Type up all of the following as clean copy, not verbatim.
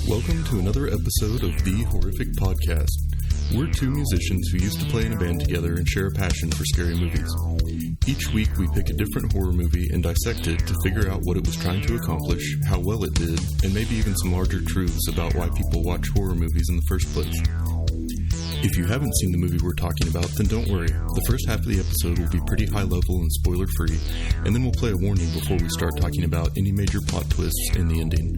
Welcome to another episode of The Horrific Podcast. We're two musicians who used to play in a band together and share a passion for scary movies. Each week we pick a different horror movie and dissect it to figure out what it was trying to accomplish, how well it did, and maybe even some larger truths about why people watch horror movies in the first place. If you haven't seen the movie we're talking about, then don't worry. The first half of the episode will be pretty high level and spoiler free, and then we'll play a warning before we start talking about any major plot twists in the ending.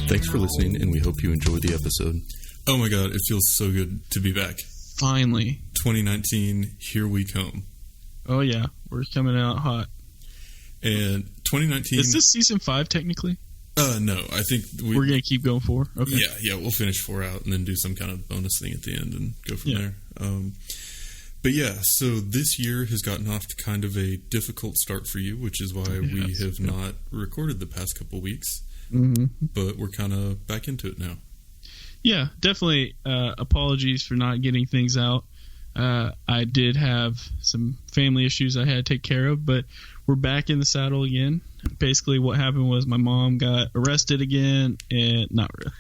Thanks for listening, and we hope you enjoy the episode. Oh my god, it feels so good to be back. Finally. 2019, here we come. Oh yeah, we're coming out hot. And 2019... Is this season 5 technically? No, I think... We're going to keep going 4? Okay. Yeah, we'll finish 4 out and then do some kind of bonus thing at the end and go from there. But yeah, so this year has gotten off to kind of a difficult start for you, which is why we have not recorded the past couple weeks. Mm-hmm. But we're kind of back into it now. Yeah, definitely apologies for not getting things out. I did have some family issues I had to take care of, but we're back in the saddle again. Basically, what happened was my mom got arrested again, and not really.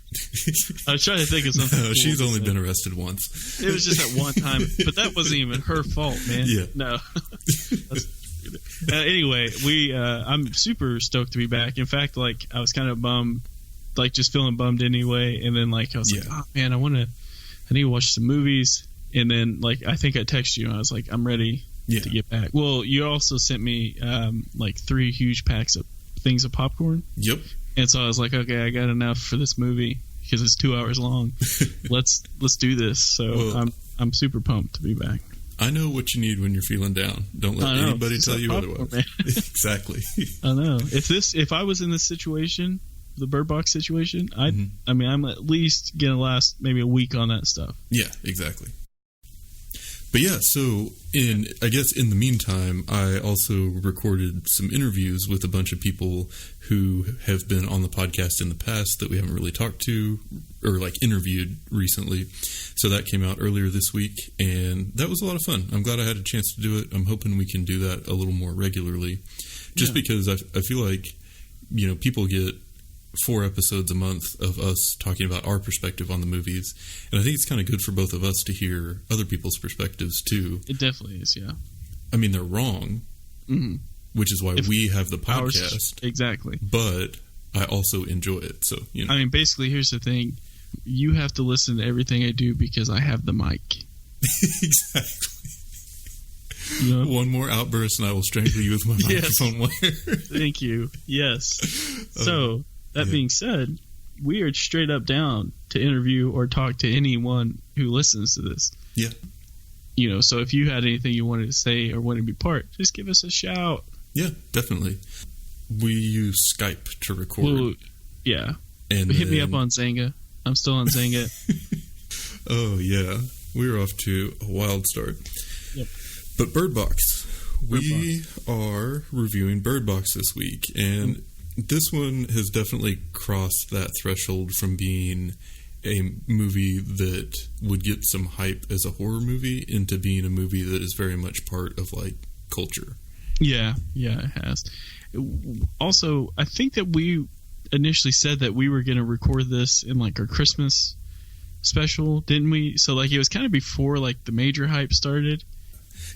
I was trying to think of something. No, she's only been arrested once. It was just at one time, but that wasn't even her fault, man. Yeah. No. Anyway, I'm super stoked to be back. In fact, like, I was kind of bummed, like, just feeling bummed anyway, and then, like, I was like, oh, man, I need to watch some movies, and then, like, I think I texted you, and I was like, I'm ready to get back. Well, you also sent me, like, 3 huge packs of things of popcorn. Yep. And so I was like, okay, I got enough for this movie, because it's 2 hours long. Let's do this. So I'm super pumped to be back. I know what you need when you're feeling down. Don't let anybody tell you otherwise. Exactly. I know. If I was in this situation, the Bird Box situation, I'm at least gonna last maybe a week on that stuff. Yeah, exactly. But yeah, so in the meantime, I also recorded some interviews with a bunch of people who have been on the podcast in the past that we haven't really talked to or like interviewed recently. So that came out earlier this week, and that was a lot of fun. I'm glad I had a chance to do it. I'm hoping we can do that a little more regularly, just because I feel like, you know, people get 4 episodes a month of us talking about our perspective on the movies, and I think it's kind of good for both of us to hear other people's perspectives too. It definitely is, yeah. I mean, they're wrong, which is why we have the podcast. Exactly. But I also enjoy it, so, you know. I mean, basically, here's the thing. You have to listen to everything I do because I have the mic. Exactly. You know? One more outburst and I will strangle you with my microphone wire. Thank you. Yes. So... That being said, we are straight up down to interview or talk to anyone who listens to this. Yeah. You know, so if you had anything you wanted to say or wanted to be part, just give us a shout. Yeah, definitely. We use Skype to record. Well, yeah. And hit me up on Zanga. I'm still on Zanga. Oh, yeah. We're off to a wild start. Yep. But Bird Box. We are reviewing Bird Box this week, and... This one has definitely crossed that threshold from being a movie that would get some hype as a horror movie into being a movie that is very much part of, like, culture. Yeah, it has. Also, I think that we initially said that we were going to record this in, like, our Christmas special, didn't we? So, like, it was kind of before, like, the major hype started.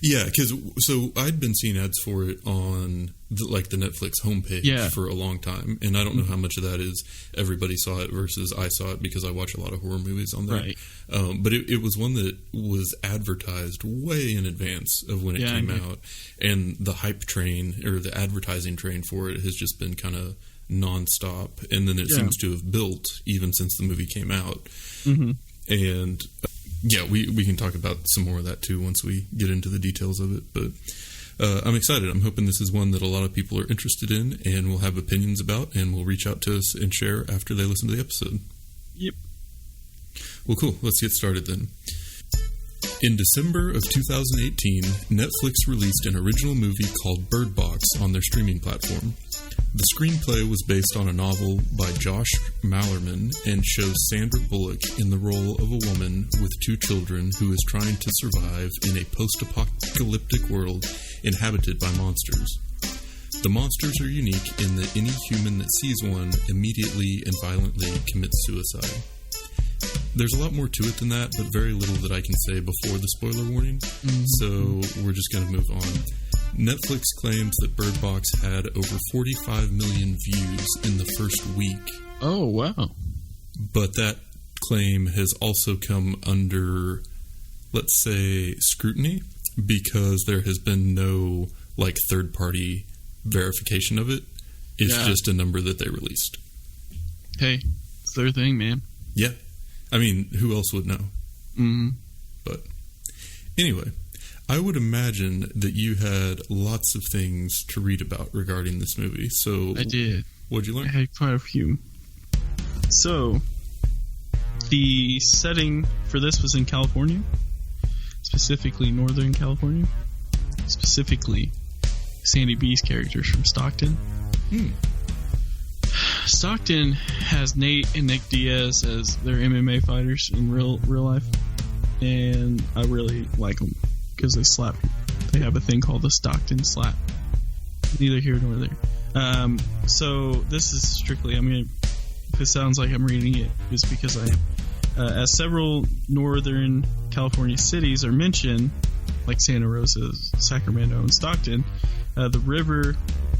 Yeah, because so I'd been seeing ads for it on the Netflix homepage for a long time, and I don't know how much of that is everybody saw it versus I saw it because I watch a lot of horror movies on there. Right. But it was one that was advertised way in advance of when it came out, and the hype train or the advertising train for it has just been kind of nonstop, and then it seems to have built even since the movie came out. Mm-hmm. And yeah, we can talk about some more of that too once we get into the details of it. But I'm excited. I'm hoping this is one that a lot of people are interested in and will have opinions about and will reach out to us and share after they listen to the episode. Yep. Well, cool. Let's get started then. In December of 2018, Netflix released an original movie called Bird Box on their streaming platform. The screenplay was based on a novel by Josh Malerman and shows Sandra Bullock in the role of a woman with 2 children who is trying to survive in a post-apocalyptic world inhabited by monsters. The monsters are unique in that any human that sees one immediately and violently commits suicide. there's a lot more to it than that, but very little that I can say before the spoiler warning. Mm-hmm. So we're just going to move on. Netflix claims that Bird Box had over 45 million views in the first week. Oh, wow. But that claim has also come under, let's say, scrutiny, because there has been no, like, third-party verification of it. It's just a number that they released. Hey, it's their thing, man. Yeah. I mean, who else would know? Mm-hmm. But anyway, I would imagine that you had lots of things to read about regarding this movie. So I did. What'd you learn? I had quite a few. So, the setting for this was in California, specifically Northern California, specifically Sandy B's characters from Stockton. Stockton has Nate and Nick Diaz as their MMA fighters in real life, and I really like them because they slap. They have a thing called the Stockton slap. Neither here nor there. So this is strictly, I mean, if it sounds like I'm reading it, it's because as several Northern California cities are mentioned, like Santa Rosa, Sacramento, and Stockton, the river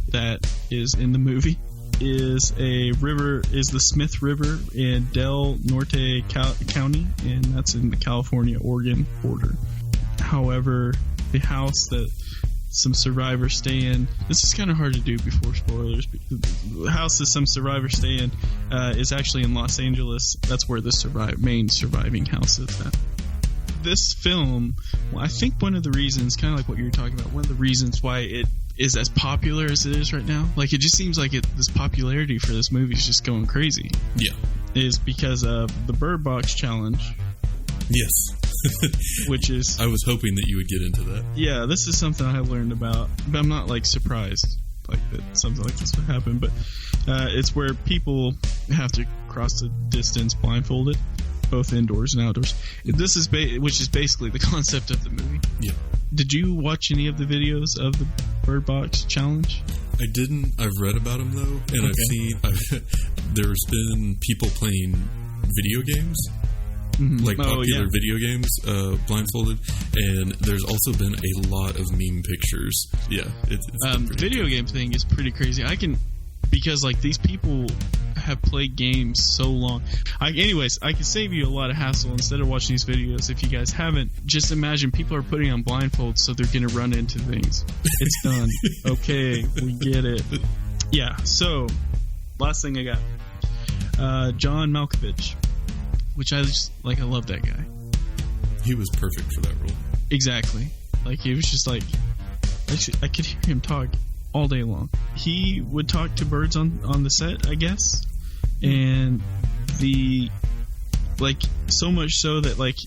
that is in the movie is the Smith River in Del Norte County, and that's in the California-Oregon border. However, the house that some survivors stay in, this is kind of hard to do before spoilers, because the house that some survivors stay in is actually in Los Angeles. That's where the main surviving house is at. This film, well, I think one of the reasons, kind of like what you were talking about, one of the reasons why it is as popular as it is right now, like, it just seems like this popularity for this movie is just going crazy. Yeah. Is because of the Bird Box Challenge. Yes. Which is... I was hoping that you would get into that. Yeah, this is something I learned about, but I'm not, like, surprised like that something like this would happen, but it's where people have to cross the distance blindfolded, both indoors and outdoors. This is which is basically the concept of the movie. Yeah. Did you watch any of the videos of the Bird Box Challenge? I didn't. I've read about them, though, and I've seen... there's been people playing video games, like popular video games, blindfolded, and there's also been a lot of meme pictures. Yeah, it's the video game thing is pretty crazy. Because, like, these people have played games so long. I can save you a lot of hassle instead of watching these videos. If you guys haven't, just imagine people are putting on blindfolds so they're going to run into things. It's done. Okay, we get it. Yeah, so, last thing I got. John Malkovich, which I love that guy. He was perfect for that role. Exactly. Like, he was just like, I could hear him talk all day long. He would talk to birds on the set, I guess, and so much so that like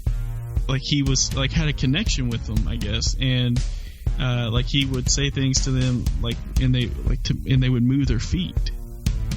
he was like had a connection with them, I guess, and like he would say things to them and they would move their feet.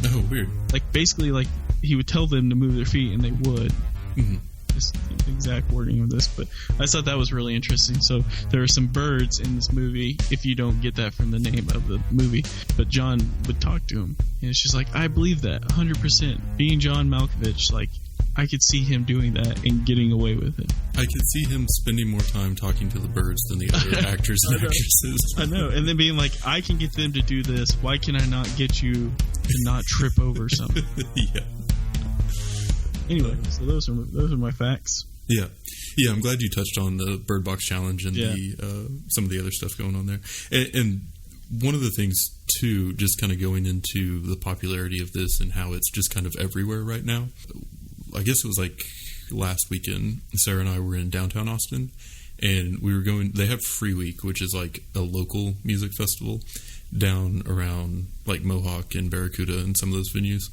Oh, weird. Like, basically, like, he would tell them to move their feet and they would. Mm-hmm. Just the exact wording of this, but I thought that was really interesting. So there are some birds in this movie, if you don't get that from the name of the movie, but John would talk to him, and it's just like, I believe that 100%. Being John Malkovich, like, I could see him doing that and getting away with it. I could see him spending more time talking to the birds than the other actors and actresses. I know, and then being like, I can get them to do this, why can I not get you to not trip over something? Yeah. Anyway, so those are my facts. Yeah. I'm glad you touched on the Bird Box Challenge and some of the other stuff going on there. And one of the things too, just kind of going into the popularity of this and how it's just kind of everywhere right now. I guess it was like last weekend, Sarah and I were in downtown Austin, and we were going. They have Free Week, which is like a local music festival down around like Mohawk and Barracuda and some of those venues.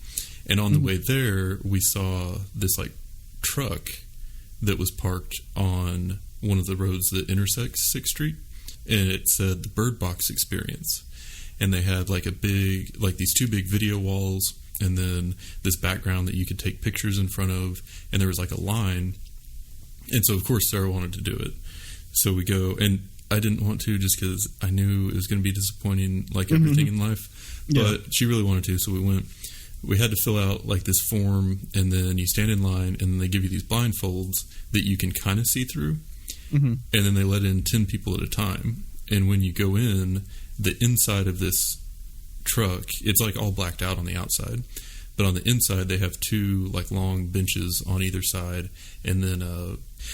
And on the way there, we saw this like truck that was parked on one of the roads that intersects 6th Street, and it said the Bird Box Experience. And they had like these two big video walls, and then this background that you could take pictures in front of, and there was like a line. And so, of course, Sarah wanted to do it. So we go, and I didn't want to just because I knew it was going to be disappointing, like everything in life. But she really wanted to, so we went. we had to fill out like this form, and then you stand in line, and then they give you these blindfolds that you can kind of see through, and then they let in 10 people at a time. And when you go in, the inside of this truck, it's like all blacked out on the outside, but on the inside they have 2 like long benches on either side, and then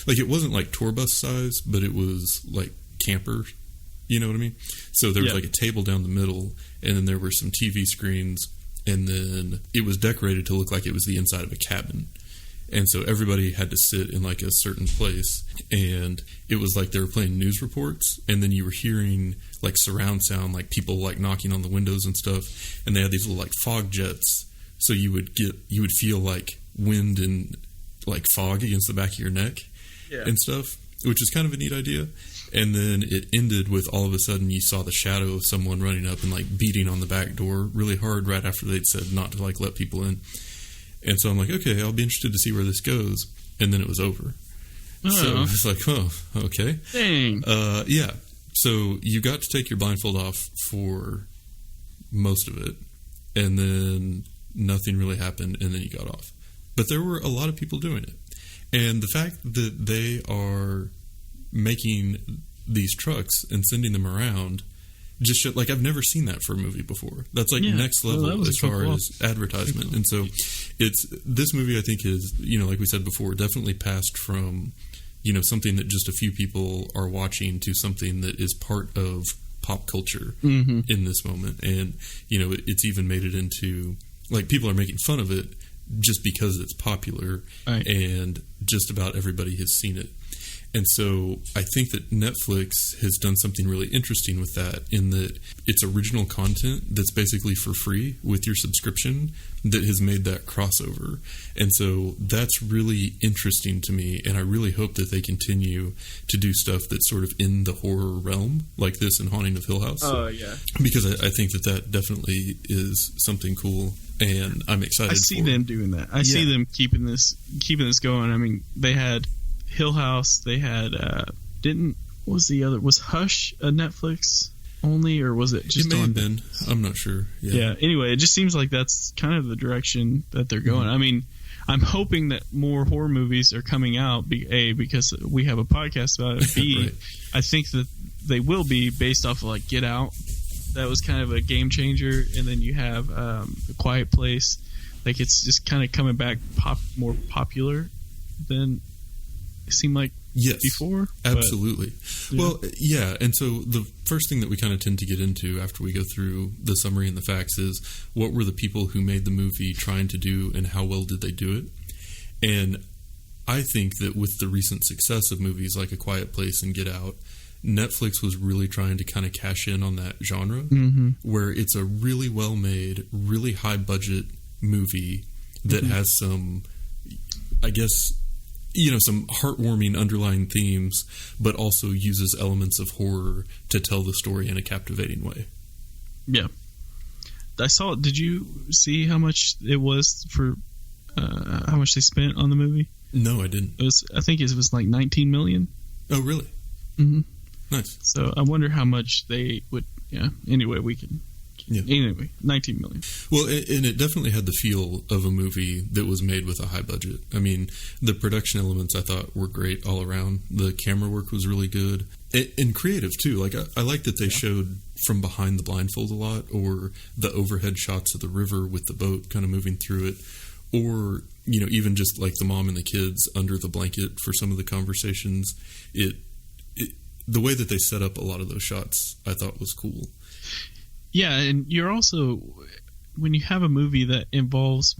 like it wasn't like tour bus size, but it was like camper, you know what I mean? So there was like a table down the middle, and then there were some TV screens, and then it was decorated to look like it was the inside of a cabin. And so everybody had to sit in like a certain place, and it was like they were playing news reports, and then you were hearing like surround sound, like people like knocking on the windows and stuff, and they had these little like fog jets, so you would feel like wind and like fog against the back of your neck and stuff, which is kind of a neat idea. And then it ended with all of a sudden you saw the shadow of someone running up and like beating on the back door really hard right after they'd said not to like let people in. And so I'm like, okay, I'll be interested to see where this goes. And then it was over. So it's like, oh, okay. Dang. Yeah. So you got to take your blindfold off for most of it. And then nothing really happened. And then you got off. But there were a lot of people doing it. And the fact that they are making these trucks and sending them around just showed, like, I've never seen that for a movie before. That's like next level as far as advertisement. And so this movie, I think, is, you know, like we said before, definitely passed from, you know, something that just a few people are watching to something that is part of pop culture in this moment. And, you know, it's even made it into, like, people are making fun of it just because it's popular, and just about everybody has seen it. And so I think that Netflix has done something really interesting with that, in that it's original content that's basically for free with your subscription that has made that crossover. And so that's really interesting to me, and I really hope that they continue to do stuff that's sort of in the horror realm, like this in Haunting of Hill House. Oh, yeah. Because I think that definitely is something cool, and I'm excited. I see them doing that. I see them keeping this going. I mean, they had Hill House, they had was Hush a Netflix only, or was it just it may have been, I'm not sure. Anyway, it just seems like that's kind of the direction that they're going. I mean, I'm hoping that more horror movies are coming out, because we have a podcast about it, B, I think that they will be based off of like Get Out. That was kind of a game changer. And then you have A Quiet Place, like it's just kind of coming back more popular than it seemed like before. Absolutely. Well, yeah. And so the first thing that we kind of tend to get into after we go through the summary and the facts is, what were the people who made the movie trying to do, and how well did they do it? And I think that with the recent success of movies like A Quiet Place and Get Out, Netflix was really trying to kind of cash in on that genre, where it's a really well-made, really high-budget movie that has some, I guess, you know, some heartwarming underlying themes, but also uses elements of horror to tell the story in a captivating way. Yeah. I saw it. Did you see how much it was for, how much they spent on the movie? No, I didn't. I think it was like $19 million. Oh, really? Mm-hmm. Nice. So I wonder how much they would, anyway, we can... Yeah. Anyway, $19 million. Well, and it definitely had the feel of a movie that was made with a high budget. I mean, the production elements I thought were great all around. The camera work was really good. And creative, too. Like, I like that they showed from behind the blindfold a lot, or the overhead shots of the river with the boat kind of moving through it, or, you know, even just like the mom and the kids under the blanket for some of the conversations. The way that they set up a lot of those shots I thought was cool. Yeah, and you're also, when you have a movie that involves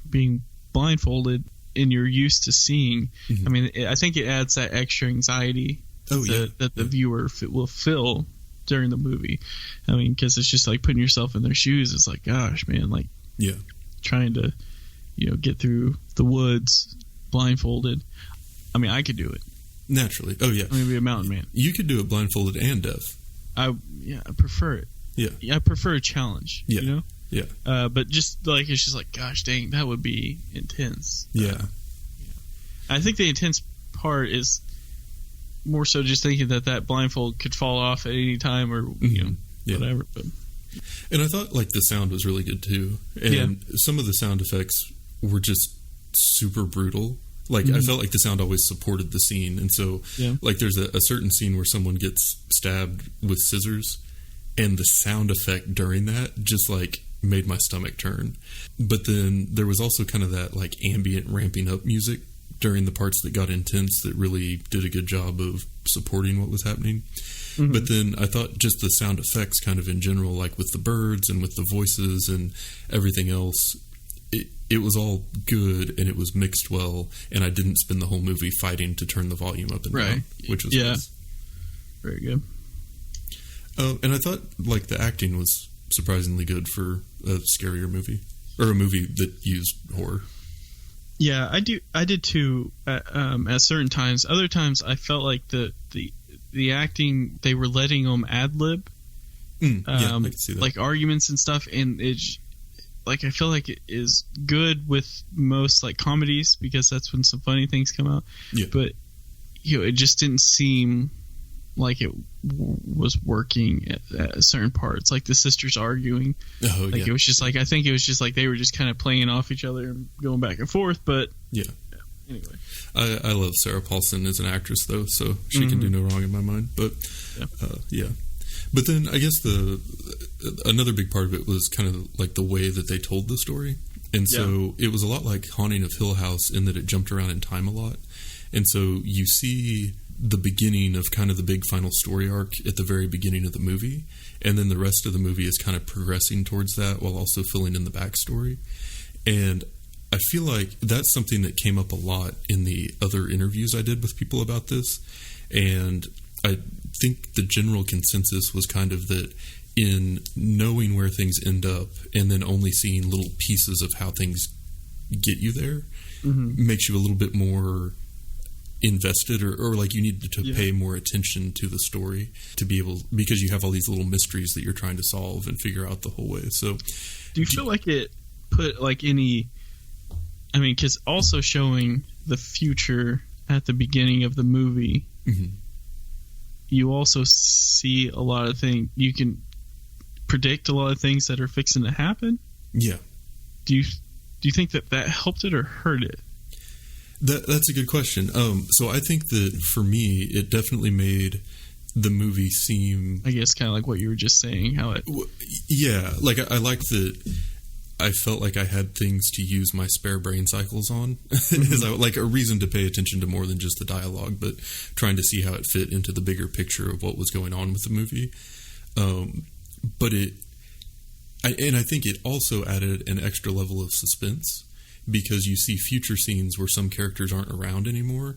being blindfolded and you're used to seeing, I mean, I think it adds that extra anxiety that the viewer will feel during the movie. I mean, because it's just like putting yourself in their shoes. It's like, gosh, man, like trying to, get through the woods blindfolded. I mean, I could do it. Naturally. Oh, yeah. I'm going to be a mountain man. You could do it blindfolded and deaf. I prefer it. Yeah, I prefer a challenge. Yeah, you know. Yeah. But just like it's just like, gosh dang, that would be intense. Yeah. I think the intense part is more so just thinking that blindfold could fall off at any time, or whatever. But And I thought like the sound was really good too, and some of the sound effects were just super brutal. Like I felt like the sound always supported the scene, and so like there's a certain scene where someone gets stabbed with scissors, and the sound effect during that just like made my stomach turn. But then there was also kind of that like ambient ramping up music during the parts that got intense that really did a good job of supporting what was happening. But then I thought just the sound effects kind of in general, like with the birds and with the voices and everything else, it was all good and it was mixed well, and I didn't spend the whole movie fighting to turn the volume up and down, which was nice. Very good. And I thought like the acting was surprisingly good for a scarier movie, or a movie that used horror. Yeah, I did too at certain times. Other times I felt like the acting, they were letting them ad-lib I can see that. like arguments and stuff, and it's like I feel like it is good with most like comedies because that's when some funny things come out. But it just didn't seem like it was working at certain parts, like the sisters arguing. It was just like, I think it was just like they were just kind of playing off each other and going back and forth. But anyway, I love Sarah Paulson as an actress though, so she can do no wrong in my mind. But but then I guess another big part of it was kind of like the way that they told the story, and so it was a lot like Haunting of Hill House in that it jumped around in time a lot, and so you see the beginning of kind of the big final story arc at the very beginning of the movie, and then the rest of the movie is kind of progressing towards that while also filling in the backstory. And I feel like that's something that came up a lot in the other interviews I did with people about this, and I think the general consensus was kind of that in knowing where things end up and then only seeing little pieces of how things get you there makes you a little bit more invested, or like you need to pay more attention to the story to be able, because you have all these little mysteries that you're trying to solve and figure out the whole way. So do you feel like it put like any, I mean, because also showing the future at the beginning of the movie, you also see a lot of things, you can predict a lot of things that are fixing to happen. Do you think that helped it or hurt it? That's a good question. So I think that for me, it definitely made the movie seem, I guess, kind of like what you were just saying, how it... like I like that I felt like I had things to use my spare brain cycles on, as like a reason to pay attention to more than just the dialogue, but trying to see how it fit into the bigger picture of what was going on with the movie. But I think it also added an extra level of suspense, because you see future scenes where some characters aren't around anymore,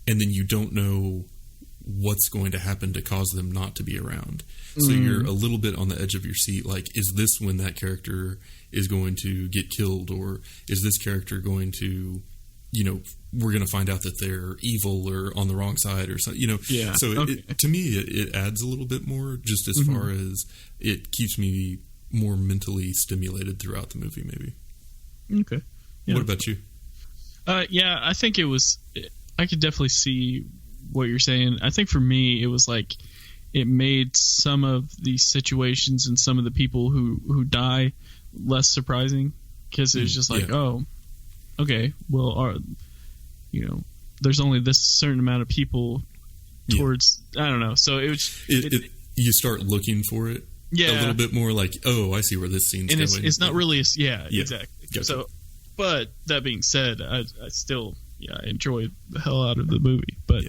and then you don't know what's going to happen to cause them not to be around. So you're a little bit on the edge of your seat, like, is this when that character is going to get killed, or is this character going to, we're going to find out that they're evil or on the wrong side or something, So to me, it adds a little bit more, just as far as it keeps me more mentally stimulated throughout the movie, maybe. Okay. Yeah. What about you? I think it was, I could definitely see what you're saying. I think for me, it was like, it made some of these situations and some of the people who die less surprising, because it was just like, oh, okay, well, there's only this certain amount of people towards, I don't know. So it was, you start looking for it a little bit more, like, oh, I see where this scene's going. It's not really, exactly. Gotcha. So, but that being said, I still, I enjoyed the hell out of the movie. But,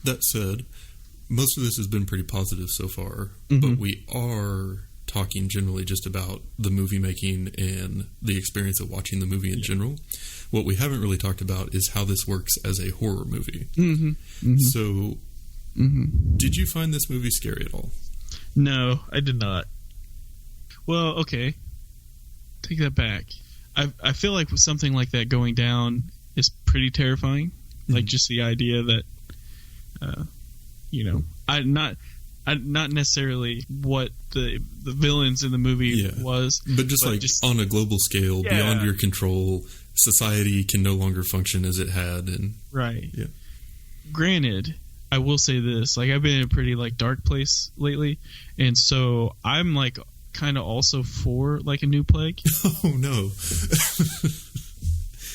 That said, most of this has been pretty positive so far, but we are talking generally just about the movie making and the experience of watching the movie in general. What we haven't really talked about is how this works as a horror movie. So, did you find this movie scary at all? No, I did not. Well, okay. Take that back. I feel like with something like that going down is pretty terrifying. Like just the idea that, not necessarily what the villains in the movie was, but just on a global scale, beyond your control, society can no longer function as it had, and right. Yeah. Granted, I will say this, like, I've been in a pretty like dark place lately, and so I'm like kind of also for like a new plague. Oh no.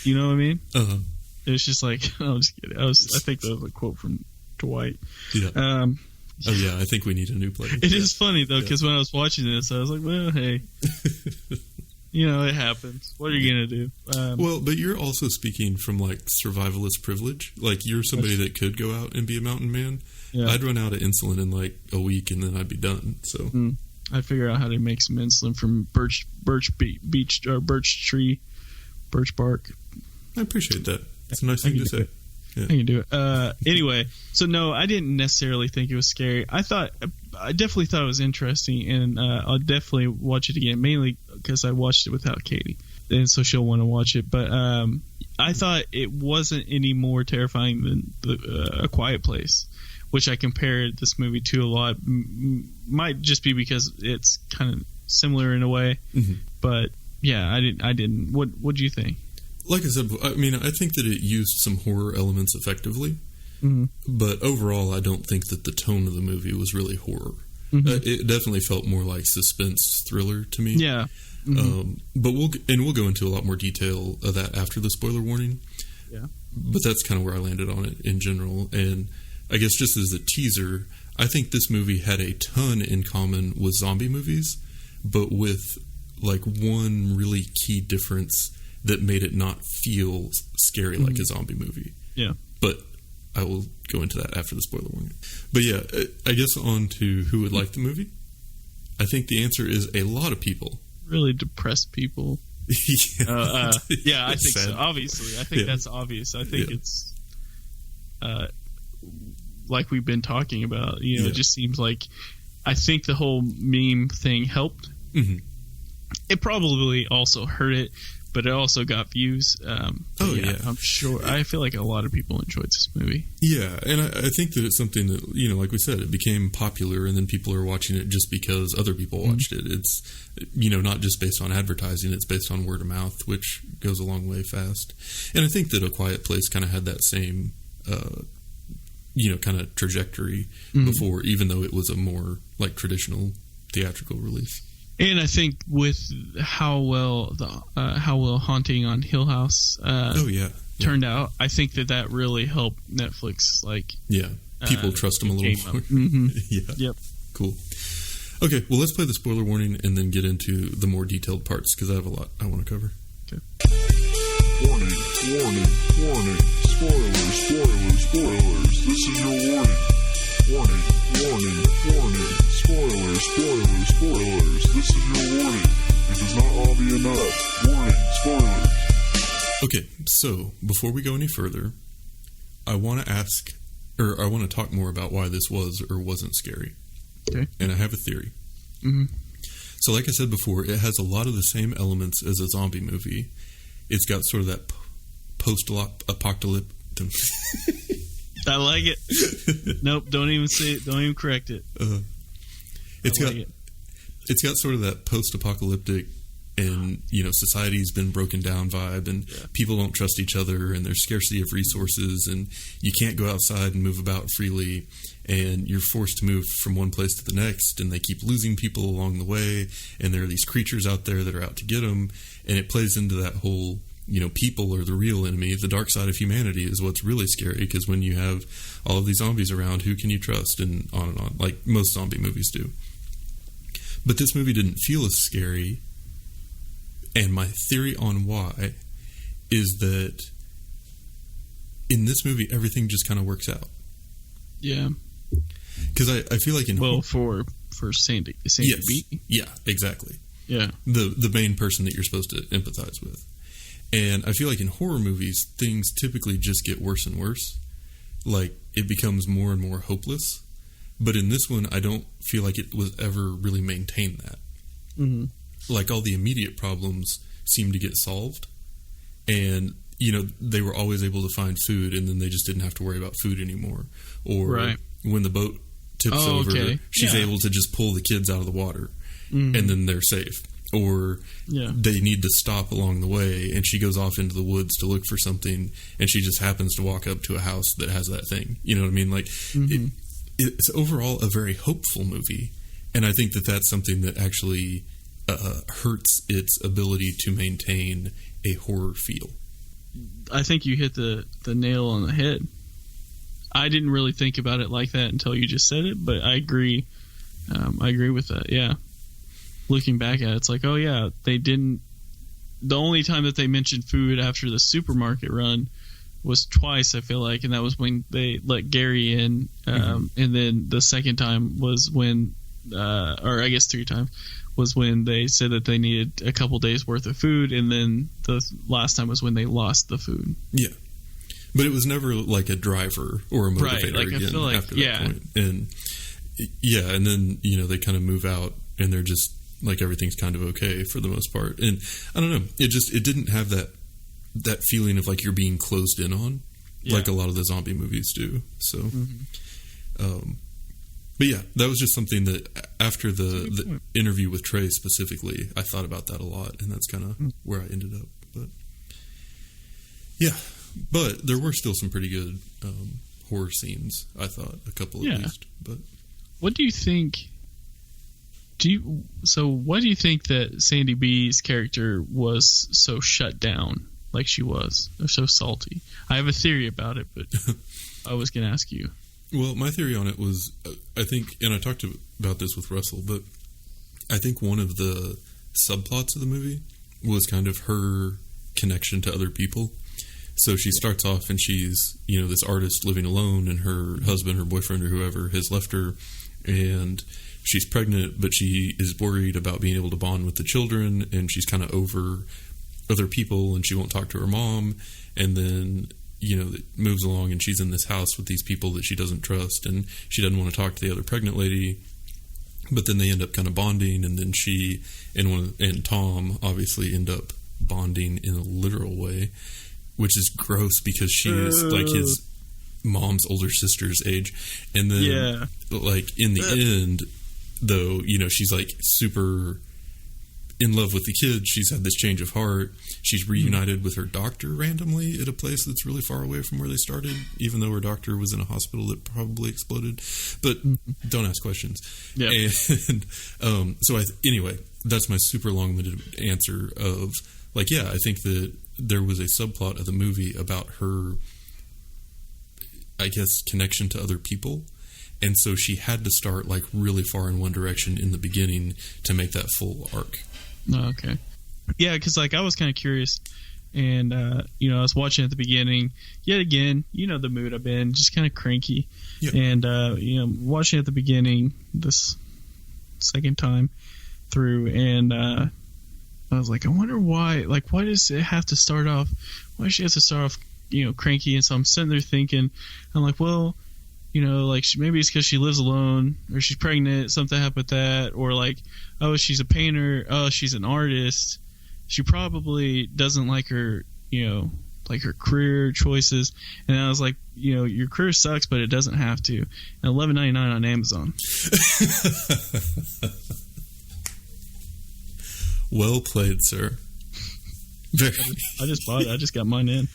You know what I mean? Uh-huh. It's just like, I'm just kidding. I think that was a quote from Dwight. Yeah. Oh yeah, I think we need a new plague. It is funny though, because when I was watching this, I was like, well, hey. You know, it happens. What are you going to do? Well, but you're also speaking from, like, survivalist privilege. Like, you're somebody that could go out and be a mountain man. Yeah. I'd run out of insulin in, like, a week, and then I'd be done. So I'd figure out how to make some insulin from birch bark. I appreciate that. It's a nice thing to say. Yeah. I can do it. Anyway, so no, I didn't necessarily think it was scary. I definitely thought it was interesting, and I'll definitely watch it again, mainly because I watched it without Katie, and so she'll want to watch it. But I thought it wasn't any more terrifying than A Quiet Place, which I compared this movie to a lot. Might just be because it's kind of similar in a way, but yeah, I didn't. What do you think? Like I said, I mean, I think that it used some horror elements effectively, but overall, I don't think that the tone of the movie was really horror. It definitely felt more like suspense thriller to me. Yeah. But we'll go into a lot more detail of that after the spoiler warning. Yeah. But that's kind of where I landed on it in general. And I guess just as a teaser, I think this movie had a ton in common with zombie movies, but with like one really key difference that made it not feel scary like a zombie movie. Yeah. But I will go into that after the spoiler warning. But yeah, I guess on to who would like the movie. I think the answer is a lot of people. Really depressed people. Yeah, yeah, I think sad. So. Obviously, I think that's obvious. I think it's like we've been talking about. You know, it just seems like I think the whole meme thing helped. It probably also hurt it, but it also got views. I'm sure. I feel like a lot of people enjoyed this movie. Yeah, and I think that it's something that, you know, like we said, it became popular, and then people are watching it just because other people watched it. It's, you know, not just based on advertising, it's based on word of mouth, which goes a long way fast. And I think that A Quiet Place kind of had that same, you know, kind of trajectory before, even though it was a more, like, traditional theatrical release. And I think with how well Haunting on Hill House turned out, I think that really helped Netflix. Like, people trust them a little more. Yep. Cool. Okay, well, let's play the spoiler warning and then get into the more detailed parts because I have a lot I want to cover. Okay. Warning, warning, warning! Spoilers, spoilers, spoilers! This is your warning. Warning, warning, warning! Spoilers, spoilers, spoilers! This is your warning. It does not all be enough. Warning, spoilers! Okay, so before we go any further, I want to talk more about why this was or wasn't scary. Okay. And I have a theory. So like I said before, it has a lot of the same elements as a zombie movie. It's got sort of that post-apocalyptic... I like it. Nope, don't even say it. Don't even correct it. It's got sort of that post-apocalyptic and, you know, society's been broken down vibe, and people don't trust each other, and there's scarcity of resources, and you can't go outside and move about freely, and you're forced to move from one place to the next, and they keep losing people along the way, and there are these creatures out there that are out to get them, and it plays into that whole, you know, people are the real enemy. The dark side of humanity is what's really scary, because when you have all of these zombies around, who can you trust, and on, like most zombie movies do. But this movie didn't feel as scary, and my theory on why is that in this movie, everything just kind of works out. Yeah. Because I feel like for Sandy Beat. Yeah, exactly. Yeah. The main person that you're supposed to empathize with. And I feel like in horror movies, things typically just get worse and worse. Like, it becomes more and more hopeless. But in this one, I don't feel like it was ever really maintained that. Like, all the immediate problems seemed to get solved. And, you know, they were always able to find food, and then they just didn't have to worry about food anymore. Or when the boat tips over, she's able to just pull the kids out of the water, and then they're safe. or they need to stop along the way, and she goes off into the woods to look for something, and she just happens to walk up to a house that has that thing. You know what I mean? Like, it's overall a very hopeful movie, and I think that that's something that actually hurts its ability to maintain a horror feel. I think you hit the nail on the head. I didn't really think about it like that until you just said it, but I agree. I agree with that. Yeah. Looking back at it, it's like, oh yeah, they didn't. The only time that they mentioned food after the supermarket run was twice, I feel like, and that was when they let Gary in, and then the second time was when, or I guess 3 times, was when they said that they needed a couple days worth of food, and then the last time was when they lost the food. Yeah. But it was never like a driver or a motivator like, again like, after that point. And and then, they kind of move out and they're just like everything's kind of okay for the most part. And I don't know, it didn't have that feeling of like you're being closed in on like a lot of the zombie movies do. So, but yeah, that was just something that after the interview with Trey specifically, I thought about that a lot, and that's kind of where I ended up. But yeah. But there were still some pretty good horror scenes, I thought, a couple at least. But what do you think? Why do you think that Sandy B's character was so shut down, like she was, or so salty? I have a theory about it, but I was going to ask you. Well, my theory on it was, I think, and I talked about this with Russell, but I think one of the subplots of the movie was kind of her connection to other people. So she starts off and she's, this artist living alone, and her husband, her boyfriend, or whoever has left her, and she's pregnant, but she is worried about being able to bond with the children, and she's kind of over other people, and she won't talk to her mom, and then, it moves along, and she's in this house with these people that she doesn't trust, and she doesn't want to talk to the other pregnant lady, but then they end up kind of bonding, and then she and Tom obviously end up bonding in a literal way, which is gross because she is like his mom's older sister's age. And then like in the end, though, she's like super in love with the kid. She's had this change of heart. She's reunited with her doctor randomly at a place that's really far away from where they started, even though her doctor was in a hospital that probably exploded. But don't ask questions. Yeah. And anyway, that's my super long-winded answer of like, yeah, I think that there was a subplot of the movie about her, I guess, connection to other people. And so she had to start like really far in one direction in the beginning to make that full arc. Oh, okay. Yeah, because like I was kind of curious, and I was watching at the beginning. Yet again, the mood I'm in, just kind of cranky. Yep. And watching at the beginning this second time through, and I was like, I wonder why. Like, why does it have to start off? Why does she have to start off, cranky? And so I'm sitting there thinking, I'm like, well, like maybe it's because she lives alone, or she's pregnant, something happened with that, or like, oh, she's a painter, oh, she's an artist. She probably doesn't like her, like her career choices. And I was like, your career sucks, but it doesn't have to. And $11.99 on Amazon. Well played, sir. I just bought it. I just got mine in.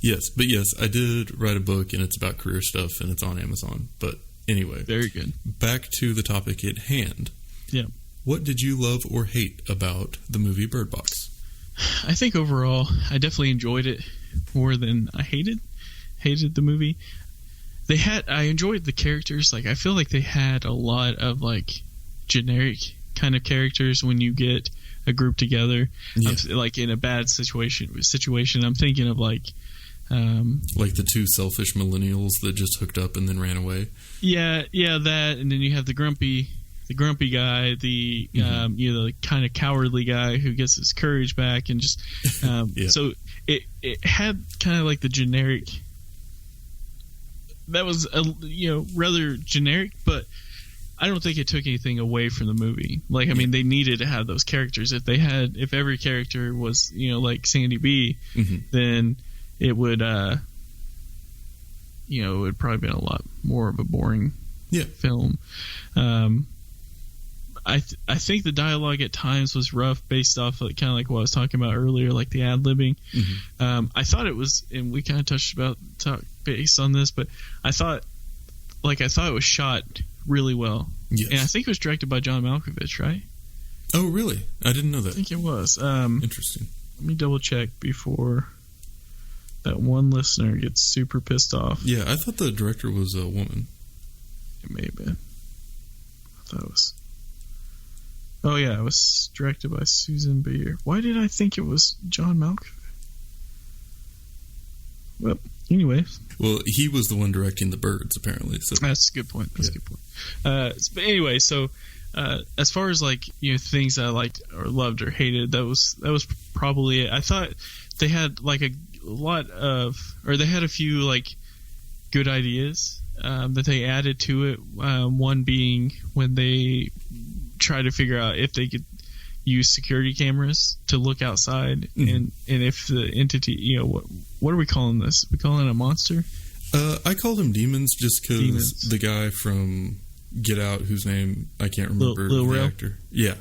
Yes, but yes, I did write a book, and it's about career stuff, and it's on Amazon. But anyway. Very good. Back to the topic at hand. Yeah. What did you love or hate about the movie Bird Box? I think overall, I definitely enjoyed it more than I hated the movie. I enjoyed the characters. Like, I feel like they had a lot of like generic kind of characters when you get a group together. Yeah. Like in a bad situation, I'm thinking of like the 2 selfish millennials that just hooked up and then ran away. Yeah, that, and then you have the grumpy guy, the kind of cowardly guy who gets his courage back, and just so it had kind of like the generic. That was rather generic, but I don't think it took anything away from the movie. Like, I mean, they needed to have those characters. If every character was like Sandy B, then it would it would probably been a lot more of a boring film. I think the dialogue at times was rough, based off of kind of like what I was talking about earlier, like the ad-libbing. I thought it was, and we kind of touched based on this, but I thought it was shot really well. Yes. And I think it was directed by John Malkovich, right? Oh, really? I didn't know that. I think it was. Interesting. Let me double check before that one listener gets super pissed off. Yeah, I thought the director was a woman. It may have been. I thought it was. Oh, yeah, it was directed by Susan Beer. Why did I think it was John Malkovich? Well, anyway. Well, he was the one directing The Birds, apparently. So that's a good point. That's a good point. But anyway, so as far as like, you know, things I liked or loved or hated, that was probably it. I thought they had like a few like good ideas that they added to it. One being when they try to figure out if they could use security cameras to look outside, and if the entity, you know, what are we calling this? We calling it a monster? I called them demons just because the guy from Get Out, whose name I can't remember, the actor. Yeah.